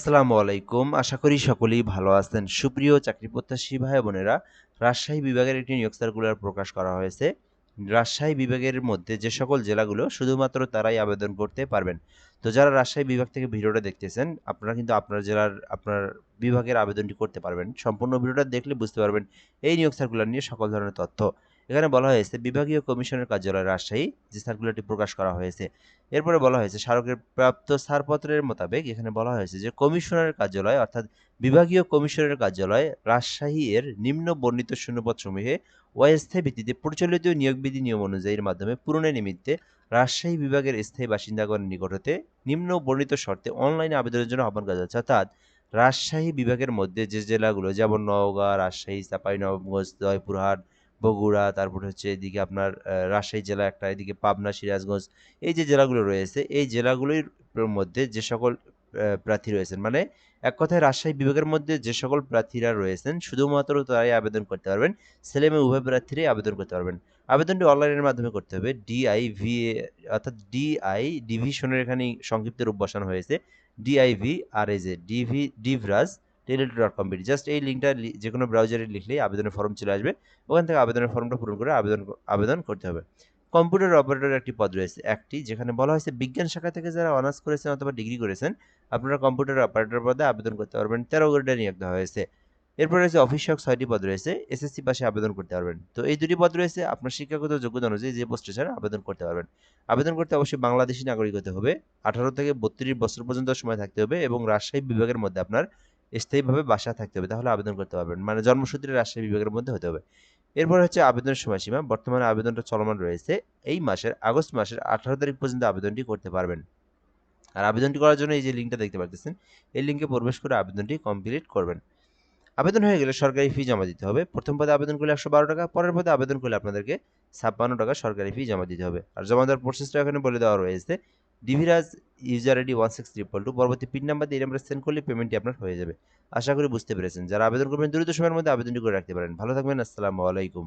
আসসালামু আলাইকুম। আশা করি সকলেই ভালো আছেন। সুপ্রিয় চাকরি প্রত্যাশী ভাই বোনেরা, রাজশাহী বিভাগের একটি নিয়োগ সার্কুলার প্রকাশ করা হয়েছে। রাজশাহী বিভাগের মধ্যে যে সকল জেলাগুলো শুধুমাত্র তারাই আবেদন করতে পারবেন। তো যারা রাজশাহী বিভাগ থেকে ভিডিওটা দেখতেছেন, আপনারা কিন্তু আপনার জেলার আপনার বিভাগের আবেদনটি করতে পারবেন। সম্পূর্ণ ভিডিওটা দেখলে বুঝতে পারবেন এই নিয়োগ সার্কুলার নিয়ে সকল ধরনের তথ্য। এখানে বলা হয়েছে বিভাগীয় কমিশনের কার্যালয় রাজশাহী যে সার্কুলারটি প্রকাশ করা হয়েছে। এরপরে বলা হয়েছে স্মারকের প্রাপ্ত ছাড়পত্রের মোতাবেক এখানে বলা হয়েছে যে কমিশনারের কার্যালয় অর্থাৎ বিভাগীয় কমিশনারের কার্যালয় রাজশাহী এর নিম্ন বর্ণিত শূন্যপদসমূহে অস্থায়ী ভিত্তিতে প্রচলিত নিয়োগ বিধি নিয়ম অনুযায়ীর মাধ্যমে পূরণের নিমিত্তে রাজশাহী বিভাগের স্থায়ী বাসিন্দাগণের নিকট হতে নিম্ন বর্ণিত শর্তে অনলাইনে আবেদনের জন্য আহ্বান করা যাচ্ছে। অর্থাৎ রাজশাহী বিভাগের মধ্যে যে জেলাগুলো যেমন নওগাঁ, রাজশাহী, চাঁপাইনবাবগঞ্জ, জয়পুরহাট, বগুড়া, তারপরে হচ্ছে এদিকে আপনার রাজশাহী জেলা একটা, এদিকে পাবনা, সিরাজগঞ্জ, এই যে জেলাগুলো রয়েছে এই জেলাগুলির মধ্যে যে সকল প্রার্থী রয়েছেন, মানে এক কথায় রাজশাহী বিভাগের মধ্যে যে সকল প্রার্থীরা রয়েছেন শুধুমাত্র তারাই আবেদন করতে পারবেন। ছেলে মেয়ে উভয় প্রার্থীরাই আবেদন করতে পারবেন। আবেদনটি অনলাইনের মাধ্যমে করতে হবে। ডিআইভিএ অর্থাৎ ডিআই ডিভিশনের এখানে সংক্ষিপ্ত রূপ বসানো হয়েছে। ডিআইভি আর এই যে ডিভরাজ টেলিটক.com জাস্ট এই লিঙ্কটা যে কোনো ব্রাউজারে লিখলেই আবেদনের ফর্ম চলে আসবে। ওখান থেকে আবেদনের ফর্মটা পূরণ করে আবেদন করতে হবে। কম্পিউটার অপারেটরের একটি পদ রয়েছে একটি, যেখানে বলা হয়েছে বিজ্ঞান শাখা থেকে যারা অনার্স করেছেন অথবা ডিগ্রি করেছেন আপনারা কম্পিউটার অপারেটর পদে আবেদন করতে পারবেন। 13 গ্রেডে নিয়োগ দেওয়া হয়েছে। এরপর রয়েছে অফিস সহায়ক 6টি পদ রয়েছে, এসএসসি পাশে আবেদন করতে পারবেন। তো এই দুটি পদ রয়েছে, আপনার শিক্ষাগত যোগ্যতা অনুযায়ী যে পোস্টে চান আবেদন করতে পারবেন। আবেদন করতে অবশ্যই বাংলাদেশি নাগরিক হতে হবে, 18 থেকে 32 বছর পর্যন্ত সময় থাকতে হবে এবং রাজশাহী বিভাগের মধ্যে আপনার স্থায়ীভাবে বাসা থাকতে হবে, তাহলে আবেদন করতে পারবেন। মানে জন্মসূত্রে রাজশাহী বিভাগের মধ্যে হতে হবে। এরপর হচ্ছে আবেদনের সময়সীমা। বর্তমানে আবেদনটা চলমান রয়েছে। এই মাসের আগস্ট মাসের 18 তারিখ পর্যন্ত আবেদনটি করতে পারবেন। আর আবেদনটি করার জন্য এই যে লিঙ্কটা দেখতে পাচ্ছেন, এই লিঙ্কে প্রবেশ করে আবেদনটি কমপ্লিট করবেন। আবেদন হয়ে গেলে সরকারি ফি জমা দিতে হবে। প্রথম পদে আবেদন করলে 112 টাকা, পরের পদে আবেদন করলে আপনাদেরকে 56 টাকা সরকারি ফি জমা দিতে হবে। আর জমা দেওয়ার প্রসেসটা এখানে বলে দেওয়া রয়েছে। ডিভিরাজ ইউজার আইডি 16322 পরবর্তী পিন নাম্বার দিয়ে এই নাম্বারে সেন্ড করলে পেমেন্টটি আপনার হয়ে যাবে। আশা করি বুঝতে পেরেছেন। যারা আবেদন করবেন দ্রুত সময়ের মধ্যে আবেদনটি করে রাখতে পারেন। ভালো থাকবেন। আসসালামু আলাইকুম।